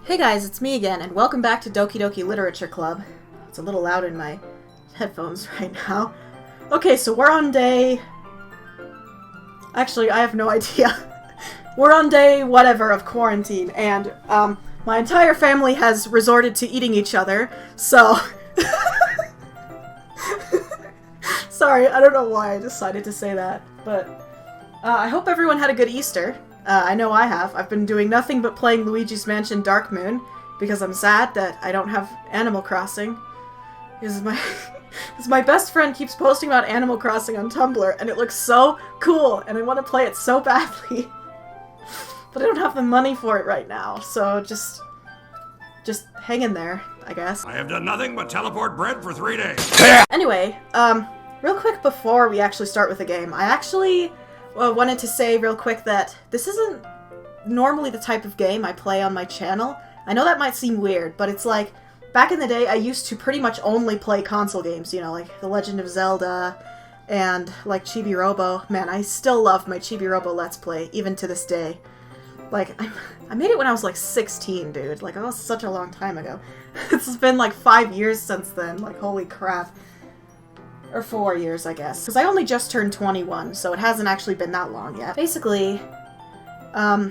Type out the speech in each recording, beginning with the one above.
Hey guys, it's me again, and welcome back to Doki Doki Literature Club. It's a little loud in my headphones right now. Okay, so we're on day... Actually, I have no idea. We're on day whatever of quarantine, and my entire family has resorted to eating each other, so... Sorry, I don't know why I decided to say that, but I hope everyone had a good Easter. I know I have. I've been doing nothing but playing Luigi's Mansion Dark Moon, because I'm sad that I don't have Animal Crossing. Because my best friend keeps posting about Animal Crossing on Tumblr, and it looks so cool, and I want to play it so badly. But I don't have the money for it right now, so just hang in there, I guess. I have done nothing but teleport bread for 3 days. Anyway, real quick before we actually start with the game, I actually... wanted to say real quick that this isn't normally the type of game I play on my channel. I know that might seem weird, but it's like, back in the day I used to pretty much only play console games, you know, like The Legend of Zelda and like Chibi Robo. Man, I still love my Chibi Robo Let's Play, even to this day. Like, I made it when I was like 16, dude. Like, that was such a long time ago. It's been like 5 years since then, like, holy crap. Or 4 years, I guess. Because I only just turned 21, so it hasn't actually been that long yet. Basically, I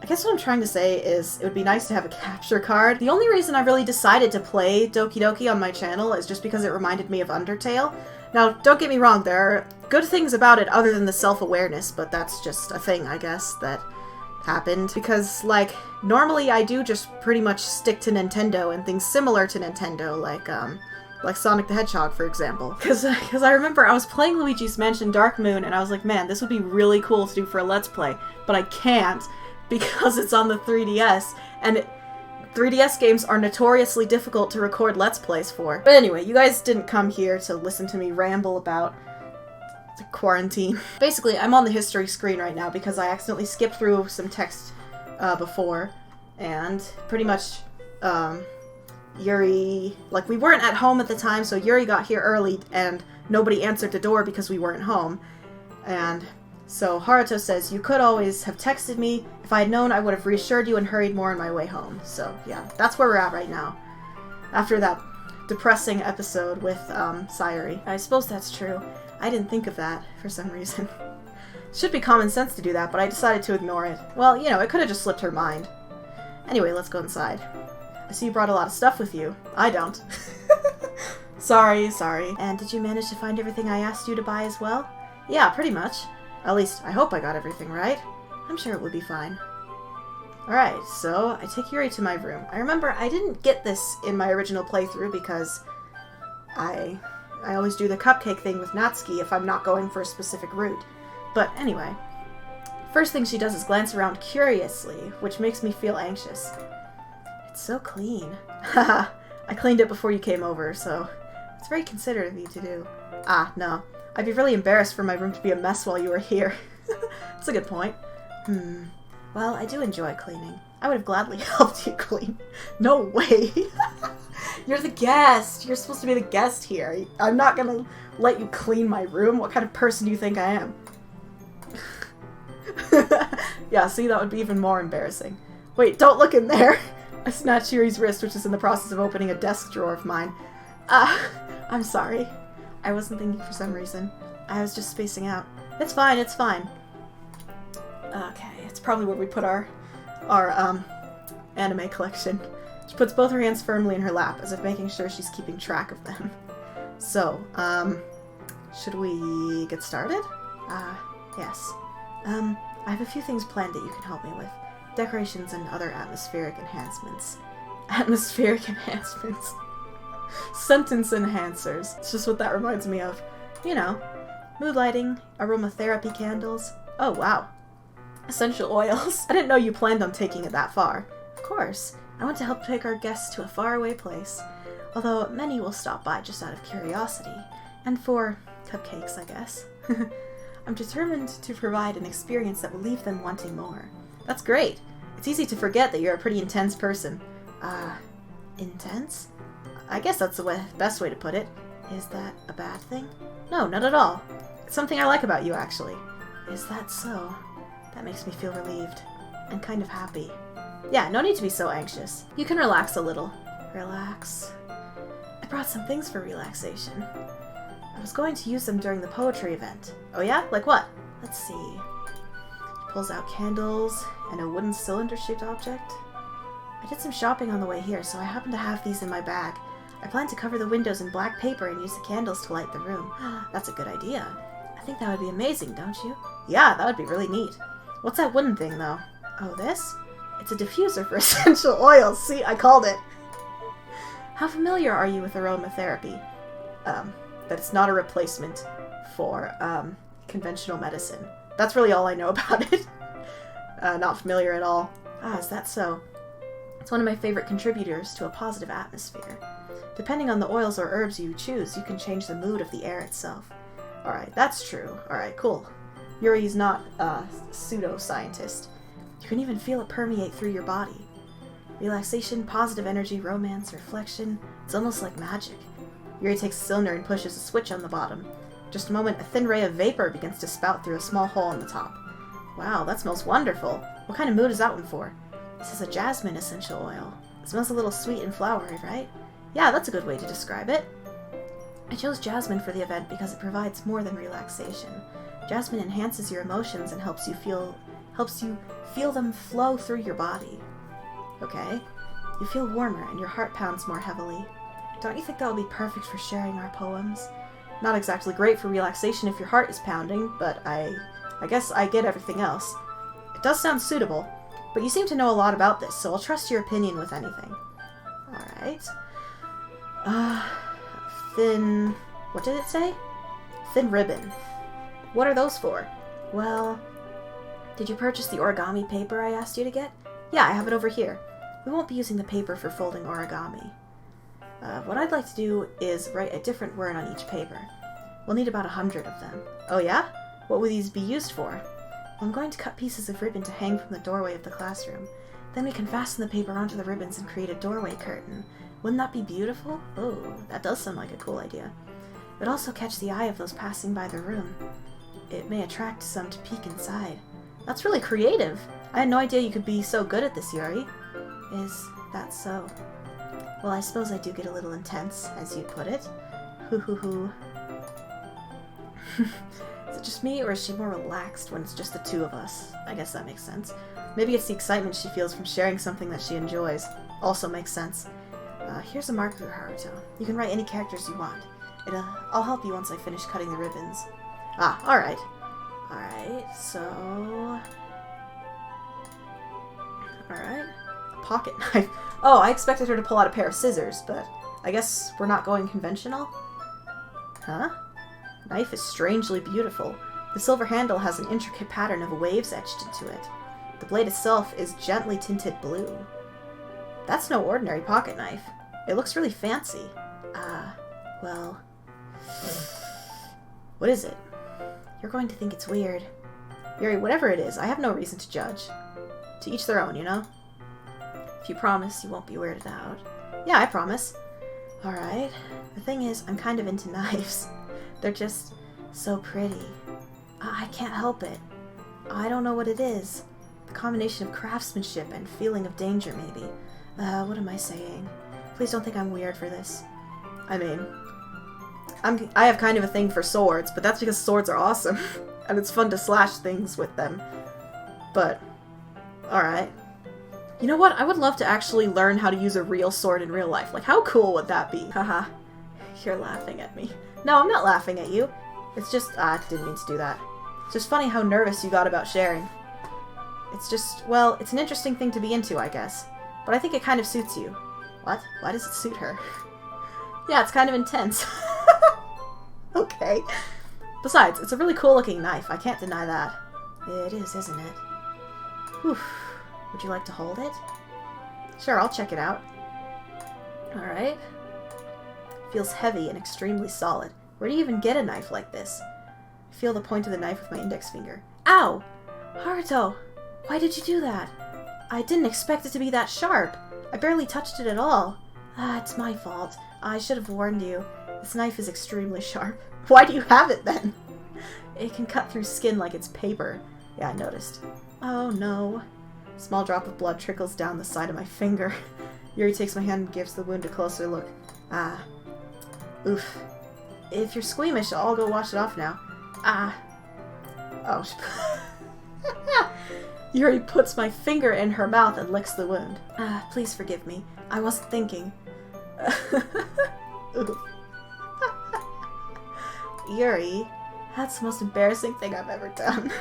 guess what I'm trying to say is it would be nice to have a capture card. The only reason I really decided to play Doki Doki on my channel is just because it reminded me of Undertale. Now, don't get me wrong, there are good things about it other than the self-awareness, but that's just a thing, I guess, that happened. Because, like, normally I do just pretty much stick to Nintendo and things similar to Nintendo, like Sonic the Hedgehog, for example. Because I remember I was playing Luigi's Mansion Dark Moon, and I was like, man, this would be really cool to do for a Let's Play, but I can't, because it's on the 3DS, and 3DS games are notoriously difficult to record Let's Plays for. But anyway, you guys didn't come here to listen to me ramble about the quarantine. Basically, I'm on the history screen right now because I accidentally skipped through some text before, and pretty much, Yuri, like, we weren't at home at the time, so Yuri got here early, and nobody answered the door because we weren't home. And so Haruto says, you could always have texted me. If I had known, I would have reassured you and hurried more on my way home. So, yeah, that's where we're at right now. After that depressing episode with, Sayuri. I suppose that's true. I didn't think of that, for some reason. Should be common sense to do that, but I decided to ignore it. Well, you know, it could have just slipped her mind. Anyway, let's go inside. I see you brought a lot of stuff with you. I don't. Sorry. And did you manage to find everything I asked you to buy as well? Yeah, pretty much. At least, I hope I got everything right. I'm sure it would be fine. Alright, so I take Yuri to my room. I remember I didn't get this in my original playthrough because I always do the cupcake thing with Natsuki if I'm not going for a specific route. But anyway, first thing she does is glance around curiously, which makes me feel anxious. It's so clean. Haha, I cleaned it before you came over, so it's very considerate of you to do. Ah, no. I'd be really embarrassed for my room to be a mess while you were here. That's a good point. Well, I do enjoy cleaning. I would have gladly helped you clean. No way! You're the guest! You're supposed to be the guest here. I'm not gonna let you clean my room. What kind of person do you think I am? Yeah, see, that would be even more embarrassing. Wait, don't look in there! I snatched Yuri's wrist, which is in the process of opening a desk drawer of mine. I'm sorry. I wasn't thinking for some reason. I was just spacing out. It's fine. Okay, it's probably where we put our anime collection. She puts both her hands firmly in her lap, as if making sure she's keeping track of them. So, should we get started? Yes. I have a few things planned that you can help me with. Decorations and other atmospheric enhancements. Atmospheric enhancements. Sentence enhancers. It's just what that reminds me of. You know, mood lighting, aromatherapy candles. Oh, wow. Essential oils. I didn't know you planned on taking it that far. Of course. I want to help take our guests to a faraway place. Although many will stop by just out of curiosity. And for cupcakes, I guess. I'm determined to provide an experience that will leave them wanting more. That's great. It's easy to forget that you're a pretty intense person. Intense? I guess that's the best way to put it. Is that a bad thing? No, not at all. It's something I like about you, actually. Is that so? That makes me feel relieved. And kind of happy. Yeah, no need to be so anxious. You can relax a little. Relax. I brought some things for relaxation. I was going to use them during the poetry event. Oh yeah? Like what? Let's see. He pulls out candles and a wooden cylinder-shaped object. I did some shopping on the way here, so I happen to have these in my bag. I plan to cover the windows in black paper and use the candles to light the room. That's a good idea. I think that would be amazing, don't you? Yeah, that would be really neat. What's that wooden thing, though? Oh, this? It's a diffuser for essential oils. See, I called it. How familiar are you with aromatherapy? That it's not a replacement for, conventional medicine. That's really all I know about it. Not familiar at all. Ah, is that so? It's one of my favorite contributors to a positive atmosphere. Depending on the oils or herbs you choose, you can change the mood of the air itself. Alright, that's true. Alright, cool. Yuri's not a pseudo-scientist. You can even feel it permeate through your body. Relaxation, positive energy, romance, reflection. It's almost like magic. Yuri takes a cylinder and pushes a switch on the bottom. In just a moment, a thin ray of vapor begins to spout through a small hole on the top. Wow, that smells wonderful. What kind of mood is that one for? This is a jasmine essential oil. It smells a little sweet and flowery, right? Yeah, that's a good way to describe it. I chose jasmine for the event because it provides more than relaxation. Jasmine enhances your emotions and helps you feel them flow through your body. Okay? You feel warmer and your heart pounds more heavily. Don't you think that would be perfect for sharing our poems? Not exactly great for relaxation if your heart is pounding, but I guess I get everything else. It does sound suitable, but you seem to know a lot about this, so I'll trust your opinion with anything. Alright. Thin... what did it say? Thin ribbon. What are those for? Well... Did you purchase the origami paper I asked you to get? Yeah, I have it over here. We won't be using the paper for folding origami. What I'd like to do is write a different word on each paper. We'll need about 100 of them. Oh yeah? What will these be used for? Well, I'm going to cut pieces of ribbon to hang from the doorway of the classroom. Then we can fasten the paper onto the ribbons and create a doorway curtain. Wouldn't that be beautiful? Oh, that does sound like a cool idea. It would also catch the eye of those passing by the room. It may attract some to peek inside. That's really creative. I had no idea you could be so good at this, Yuri. Is that so? Well, I suppose I do get a little intense, as you'd put it. Hoo hoo hoo. Is it just me, or is she more relaxed when it's just the two of us? I guess that makes sense. Maybe it's the excitement she feels from sharing something that she enjoys. Also makes sense. Here's a marker, Haruto. You can write any characters you want. I'll help you once I finish cutting the ribbons. Ah, alright. Alright, so... Alright. A pocket knife. Oh, I expected her to pull out a pair of scissors, but I guess we're not going conventional? Huh? Knife is strangely beautiful. The silver handle has an intricate pattern of waves etched into it. The blade itself is gently tinted blue. That's no ordinary pocket knife. It looks really fancy. Well... What is it? You're going to think it's weird. Yuri, whatever it is, I have no reason to judge. To each their own, you know? If you promise, you won't be weirded out. Yeah, I promise. Alright. The thing is, I'm kind of into knives. They're just so pretty. I can't help it. I don't know what it is. The combination of craftsmanship and feeling of danger, maybe. What am I saying? Please don't think I'm weird for this. I mean, I have kind of a thing for swords, but that's because swords are awesome. And it's fun to slash things with them. But, alright. You know what? I would love to actually learn how to use a real sword in real life. Like, how cool would that be? Haha. You're laughing at me. No, I'm not laughing at you. It's just, I didn't mean to do that. It's just funny how nervous you got about sharing. It's just, well, it's an interesting thing to be into, I guess. But I think it kind of suits you. What? Why does it suit her? Yeah, it's kind of intense. Okay. Besides, it's a really cool looking knife. I can't deny that. It is, isn't it? Whew. Would you like to hold it? Sure, I'll check it out. Alright. Feels heavy and extremely solid. Where do you even get a knife like this? I feel the point of the knife with my index finger. Ow! Haruto! Why did you do that? I didn't expect it to be that sharp. I barely touched it at all. It's my fault. I should have warned you. This knife is extremely sharp. Why do you have it then? It can cut through skin like it's paper. Yeah, I noticed. Oh no. Small drop of blood trickles down the side of my finger. Yuri takes my hand and gives the wound a closer look. Ah. Oof. If you're squeamish, I'll go wash it off now. Ah. Oh. Yuri puts my finger in her mouth and licks the wound. Ah, please forgive me. I wasn't thinking. Yuri, that's the most embarrassing thing I've ever done.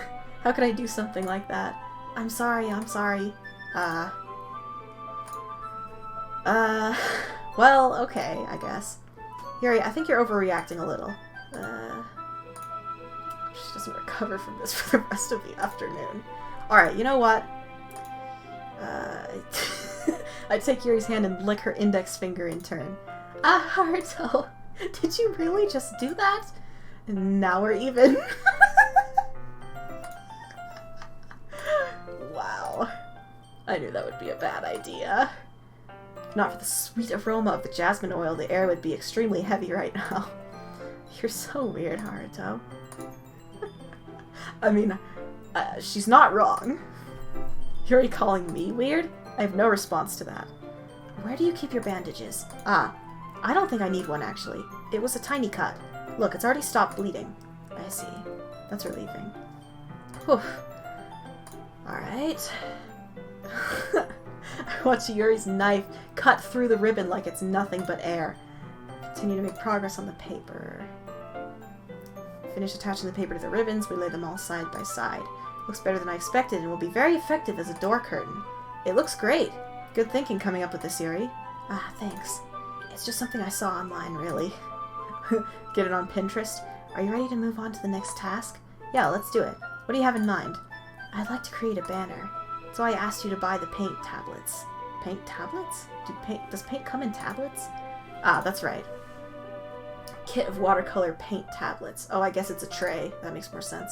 How could I do something like that? I'm sorry. Well, okay, I guess. Yuri, I think you're overreacting a little. She doesn't recover from this for the rest of the afternoon. Alright, you know what? I take Yuri's hand and lick her index finger in turn. Ah, Haruto, did you really just do that? And now we're even. Wow. I knew that would be a bad idea. If not for the sweet aroma of the jasmine oil, the air would be extremely heavy right now. You're so weird, Haruto. I mean, she's not wrong. Yuri calling me weird? I have no response to that. Where do you keep your bandages? Ah, I don't think I need one, actually. It was a tiny cut. Look, it's already stopped bleeding. I see. That's relieving. Whew. Alright. I watch Yuri's knife cut through the ribbon like it's nothing but air. Continue to make progress on the paper. Finish attaching the paper to the ribbons, we lay them all side by side. Looks better than I expected and will be very effective as a door curtain. It looks great. Good thinking coming up with this, Yuri. Ah, thanks. It's just something I saw online, really. Get it on Pinterest? Are you ready to move on to the next task? Yeah, let's do it. What do you have in mind? I'd like to create a banner. So I asked you to buy the paint tablets. Paint tablets? Does paint come in tablets? Ah, that's right. Kit of watercolor paint tablets. Oh, I guess it's a tray. That makes more sense.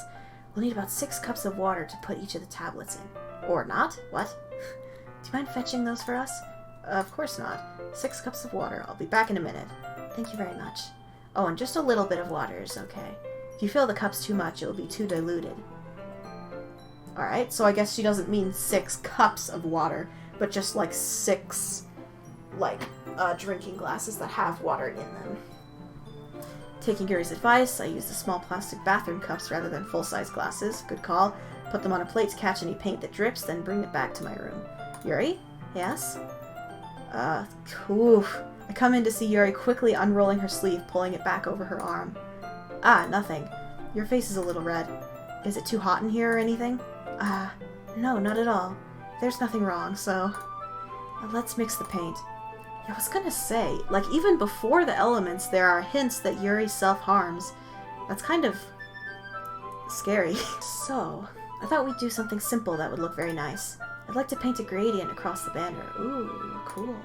We'll need about 6 cups of water to put each of the tablets in. Or not? What? Do you mind fetching those for us? Of course not. 6 cups of water. I'll be back in a minute. Thank you very much. Oh, and just a little bit of water is okay. If you fill the cups too much, it'll be too diluted. Alright, so I guess she doesn't mean 6 cups of water, but just like 6, drinking glasses that have water in them. Taking Yuri's advice, I use the small plastic bathroom cups rather than full-size glasses. Good call. Put them on a plate to catch any paint that drips, then bring it back to my room. Yuri? Yes? Oof. I come in to see Yuri quickly unrolling her sleeve, pulling it back over her arm. Ah, nothing. Your face is a little red. Is it too hot in here or anything? No, not at all. There's nothing wrong, so... let's mix the paint. I was gonna say, even before the elements, there are hints that Yuri self-harms. That's kind of... scary. So, I thought we'd do something simple that would look very nice. I'd like to paint a gradient across the banner. Ooh, cool.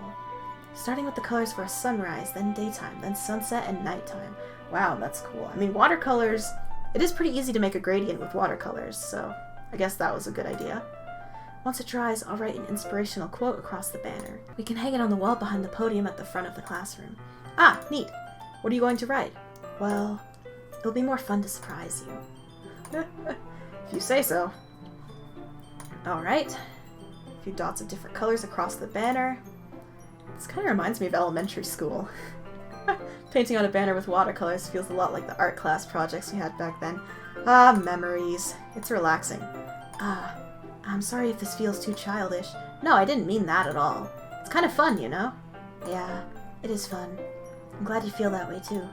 Starting with the colors for a sunrise, then daytime, then sunset and nighttime. Wow, that's cool. I mean, watercolors... It is pretty easy to make a gradient with watercolors, so I guess that was a good idea. Once it dries, I'll write an inspirational quote across the banner. We can hang it on the wall behind the podium at the front of the classroom. Ah, neat. What are you going to write? Well, it'll be more fun to surprise you. If you say so. Alright. A few dots of different colors across the banner. This kind of reminds me of elementary school. Painting on a banner with watercolors feels a lot like the art class projects we had back then. Ah, memories. It's relaxing. Ah, I'm sorry if this feels too childish. No, I didn't mean that at all. It's kind of fun, you know? Yeah, it is fun. I'm glad you feel that way too.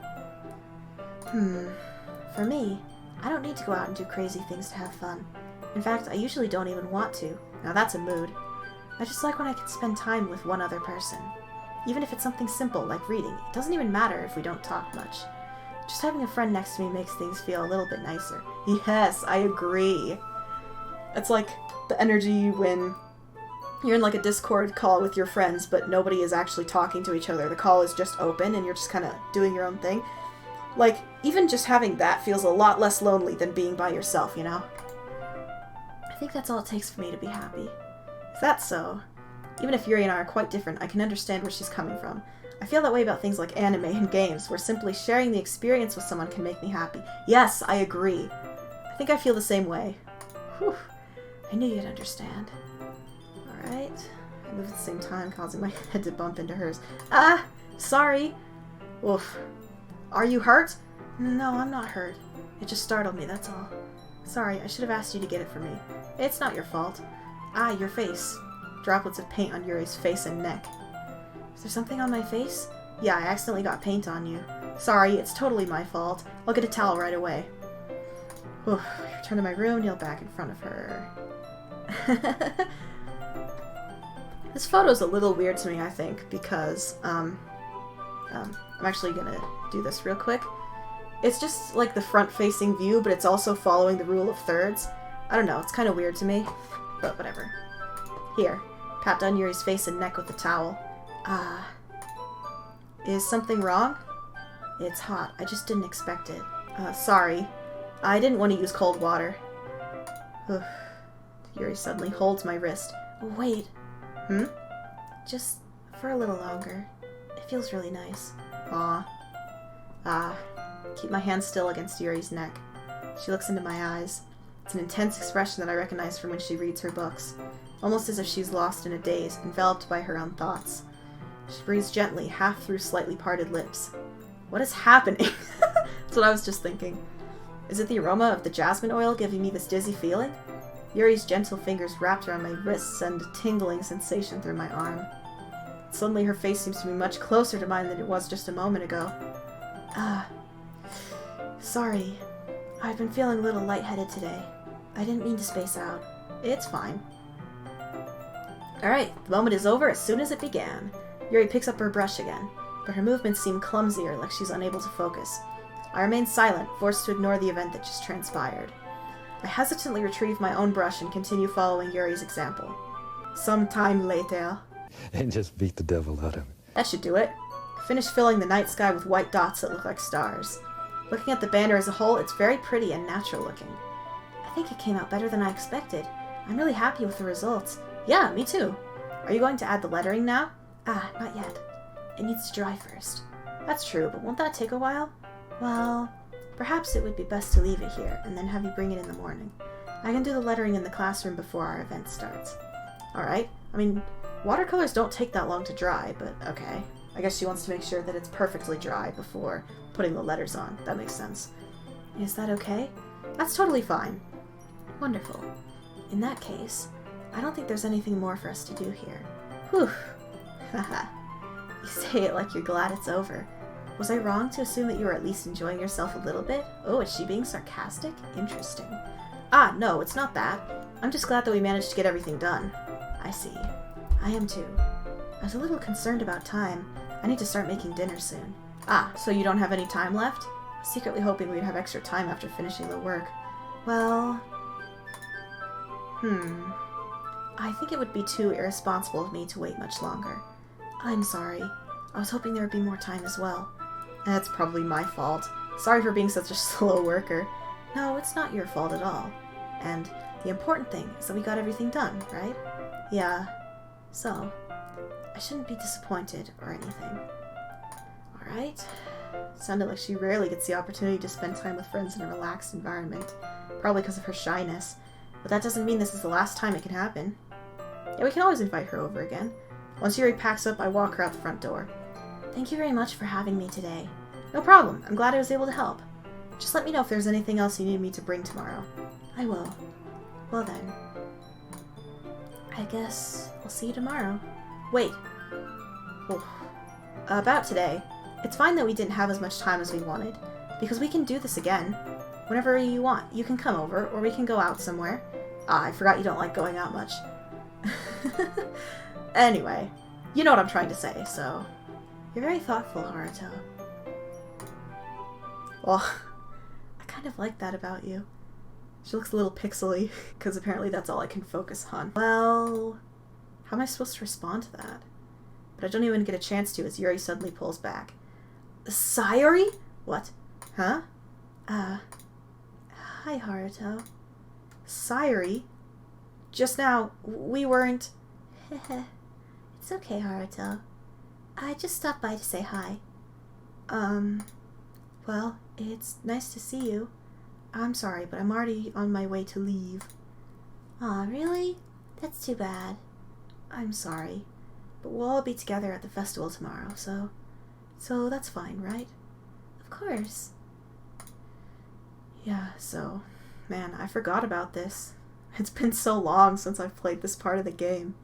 For me, I don't need to go out and do crazy things to have fun. In fact, I usually don't even want to. Now that's a mood. I just like when I can spend time with one other person. Even if it's something simple, like reading. It doesn't even matter if we don't talk much. Just having a friend next to me makes things feel a little bit nicer. Yes, I agree. It's like the energy when you're in a Discord call with your friends, but nobody is actually talking to each other. The call is just open and you're just kind of doing your own thing. Even just having that feels a lot less lonely than being by yourself, you know? I think that's all it takes for me to be happy. If that's so, even if Yuri and I are quite different, I can understand where she's coming from. I feel that way about things like anime and games, where simply sharing the experience with someone can make me happy. Yes, I agree. I think I feel the same way. Whew. I knew you'd understand. Alright. I move at the same time, causing my head to bump into hers. Ah! Sorry! Oof. Are you hurt? No, I'm not hurt. It just startled me, that's all. Sorry, I should have asked you to get it for me. It's not your fault. Ah, your face. Droplets of paint on Yuri's face and neck. Is there something on my face? Yeah, I accidentally got paint on you. Sorry, it's totally my fault. I'll get a towel right away. Oof. I return to my room, kneel back in front of her. This photo's a little weird to me, I think, because, I'm actually gonna do this real quick. It's just like the front-facing view, but it's also following the rule of thirds. I don't know, it's kind of weird to me, but whatever. Here, pat down Yuri's face and neck with the towel. Is something wrong? It's hot. I just didn't expect it. Sorry. I didn't want to use cold water. Ugh. Yuri suddenly holds my wrist. Wait. Just for a little longer. It feels really nice. Aw. Keep my hand still against Yuri's neck. She looks into my eyes. It's an intense expression that I recognize from when she reads her books. Almost as if she's lost in a daze, enveloped by her own thoughts. She breathes gently, half through slightly parted lips. What is happening? That's what I was just thinking. Is it the aroma of the jasmine oil giving me this dizzy feeling? Yuri's gentle fingers wrapped around my wrists send a tingling sensation through my arm. Suddenly her face seems to be much closer to mine than it was just a moment ago. Sorry. I've been feeling a little lightheaded today. I didn't mean to space out. It's fine. Alright, the moment is over as soon as it began. Yuri picks up her brush again, but her movements seem clumsier, like she's unable to focus. I remain silent, forced to ignore the event that just transpired. I hesitantly retrieve my own brush and continue following Yuri's example. Some time later. And just beat the devil out of it. That should do it. I finished filling the night sky with white dots that look like stars. Looking at the banner as a whole, it's very pretty and natural looking. I think it came out better than I expected. I'm really happy with the results. Yeah, me too. Are you going to add the lettering now? Not yet. It needs to dry first. That's true, but won't that take a while? Well, perhaps it would be best to leave it here, and then have you bring it in the morning. I can do the lettering in the classroom before our event starts. Alright. I mean, watercolors don't take that long to dry, but okay. I guess she wants to make sure that it's perfectly dry before putting the letters on. That makes sense. Is that okay? That's totally fine. Wonderful. In that case, I don't think there's anything more for us to do here. Whew. Haha. You say it like you're glad it's over. Was I wrong to assume that you were at least enjoying yourself a little bit? Oh, is she being sarcastic? Interesting. No, it's not that. I'm just glad that we managed to get everything done. I see. I am too. I was a little concerned about time. I need to start making dinner soon. So you don't have any time left? Secretly hoping we'd have extra time after finishing the work. Well... I think it would be too irresponsible of me to wait much longer. I'm sorry. I was hoping there would be more time as well. That's probably my fault. Sorry for being such a slow worker. No, it's not your fault at all. And the important thing is that we got everything done, right? Yeah. So, I shouldn't be disappointed or anything. Alright. Sounded like she rarely gets the opportunity to spend time with friends in a relaxed environment. Probably because of her shyness. But that doesn't mean this is the last time it can happen. Yeah, we can always invite her over again. Once Yuri packs up, I walk her out the front door. Thank you very much for having me today. No problem. I'm glad I was able to help. Just let me know if there's anything else you need me to bring tomorrow. I will. Well then. I guess I'll see you tomorrow. Wait. Oh. About today. It's fine that we didn't have as much time as we wanted, because we can do this again. Whenever you want, you can come over, or we can go out somewhere. I forgot you don't like going out much. Anyway, you know what I'm trying to say, so... You're very thoughtful, Haruto. Well, I kind of like that about you. She looks a little pixely, because apparently that's all I can focus on. Well, how am I supposed to respond to that? But I don't even get a chance to as Yuri suddenly pulls back. Sayori? What? Huh? Hi, Haruto. Sayori? Just now, we weren't... It's okay, Haruto. I just stopped by to say hi. Well, it's nice to see you. I'm sorry, but I'm already on my way to leave. Aw, really? That's too bad. I'm sorry. But we'll all be together at the festival tomorrow, so that's fine, right? Of course. Yeah, so, man, I forgot about this. It's been so long since I've played this part of the game.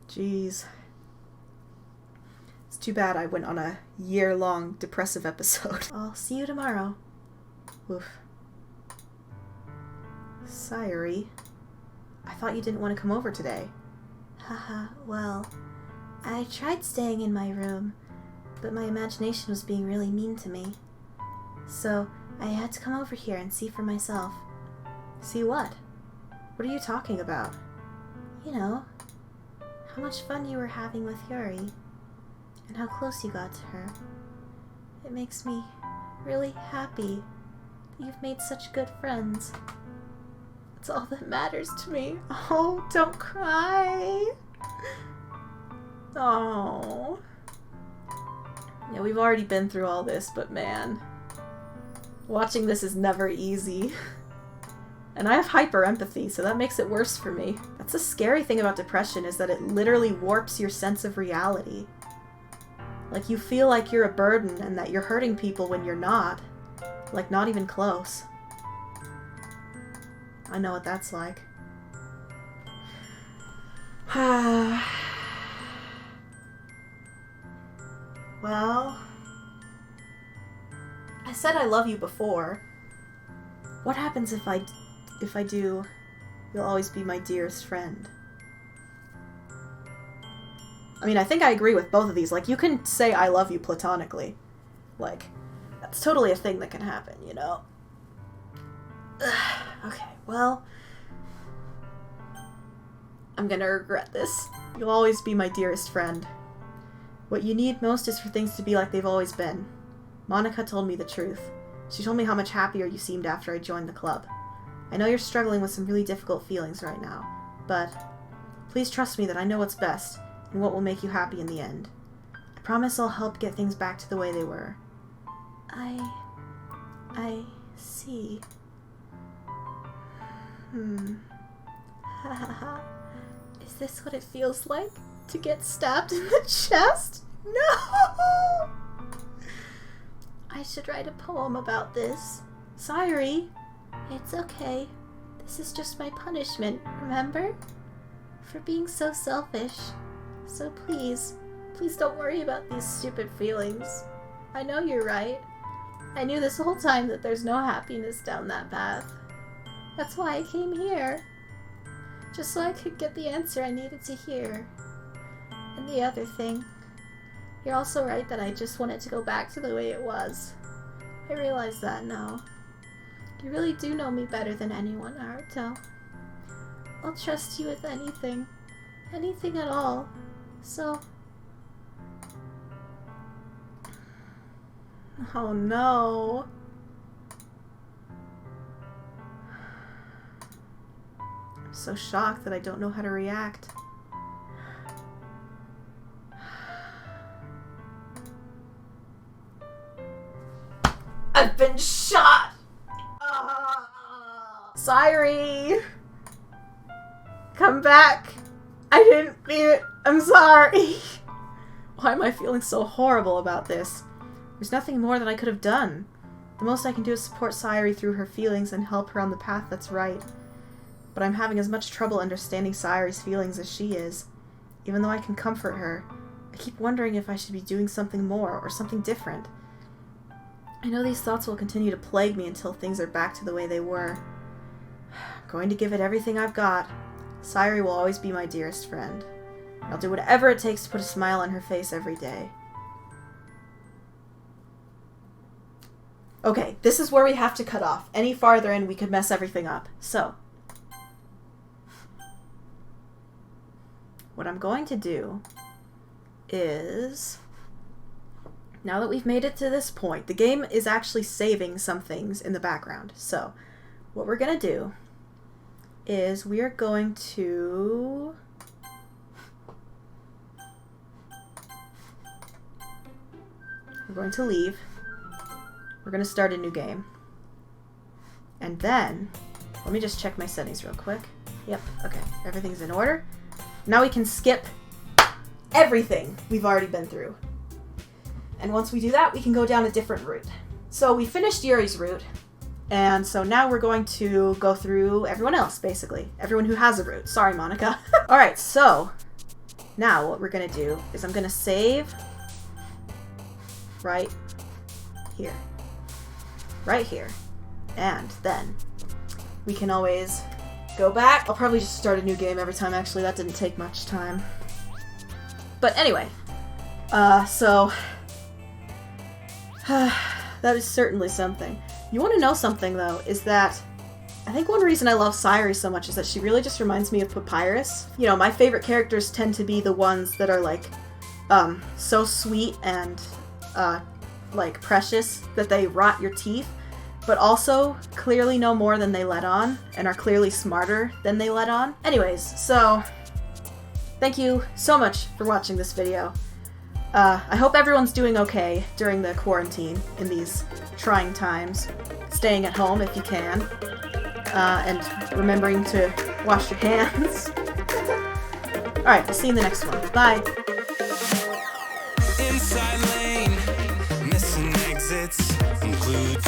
Jeez. It's too bad I went on a year-long depressive episode. I'll see you tomorrow. Oof. Sayuri, I thought you didn't want to come over today. Haha, well, I tried staying in my room, but my imagination was being really mean to me. So, I had to come over here and see for myself. See what? What are you talking about? You know, how much fun you were having with Yuri, and how close you got to her. It makes me really happy that you've made such good friends. It's all that matters to me. Oh, don't cry. Oh. Yeah, we've already been through all this, but man, watching this is never easy. And I have hyper empathy, so that makes it worse for me. That's the scary thing about depression, is that it literally warps your sense of reality. Like, you feel like you're a burden and that you're hurting people when you're not. Like, not even close. I know what that's like. Well, I said I love you before. What happens if I do? You'll always be my dearest friend. I mean, I think I agree with both of these. Like, you can say I love you platonically. Like, that's totally a thing that can happen, you know? Okay, well, I'm gonna regret this. You'll always be my dearest friend. What you need most is for things to be like they've always been. Monica told me the truth. She told me how much happier you seemed after I joined the club. I know you're struggling with some really difficult feelings right now, but please trust me that I know what's best and what will make you happy in the end. I promise I'll help get things back to the way they were. I see. Is this what it feels like? To get stabbed in the chest? No! I should write a poem about this. Sayuri, it's okay. This is just my punishment, remember? For being so selfish. So please don't worry about these stupid feelings. I know you're right. I knew this whole time that there's no happiness down that path. That's why I came here. Just so I could get the answer I needed to hear. And the other thing, you're also right that I just want it to go back to the way it was. I realize that now. You really do know me better than anyone, Naruto. I'll trust you with anything. Anything at all. So... Oh no. I'm so shocked that I don't know how to react. I've been shot! Sayuri! Come back! I didn't mean it! I'm sorry! Why am I feeling so horrible about this? There's nothing more that I could have done. The most I can do is support Sayuri through her feelings and help her on the path that's right. But I'm having as much trouble understanding Sayuri's feelings as she is. Even though I can comfort her, I keep wondering if I should be doing something more or something different. I know these thoughts will continue to plague me until things are back to the way they were. I'm going to give it everything I've got. Sayuri will always be my dearest friend. I'll do whatever it takes to put a smile on her face every day. Okay, this is where we have to cut off. Any farther and we could mess everything up. So, what I'm going to do is, now that we've made it to this point, the game is actually saving some things in the background. So, what we're going to do is we are going to... We're going to leave. We're going to start a new game. And then, let me just check my settings real quick. Yep, okay, everything's in order. Now we can skip everything we've already been through. And once we do that, we can go down a different route. So we finished Yuri's route, and so now we're going to go through everyone else, basically. Everyone who has a route. Sorry, Monica. Alright, so now what we're going to do is I'm going to save right here. Right here. And then we can always go back. I'll probably just start a new game every time, actually. That didn't take much time. But anyway, so that is certainly something. You want to know something, though, is that I think one reason I love Sayuri so much is that she really just reminds me of Papyrus. You know, my favorite characters tend to be the ones that are, like, so sweet and, like, precious that they rot your teeth, but also clearly know more than they let on, and are clearly smarter than they let on. Anyways, so thank you so much for watching this video. I hope everyone's doing okay during the quarantine in these trying times. Staying at home if you can. And remembering to wash your hands. Alright, I'll see you in the next one. Bye! Inside lane, missing exits, include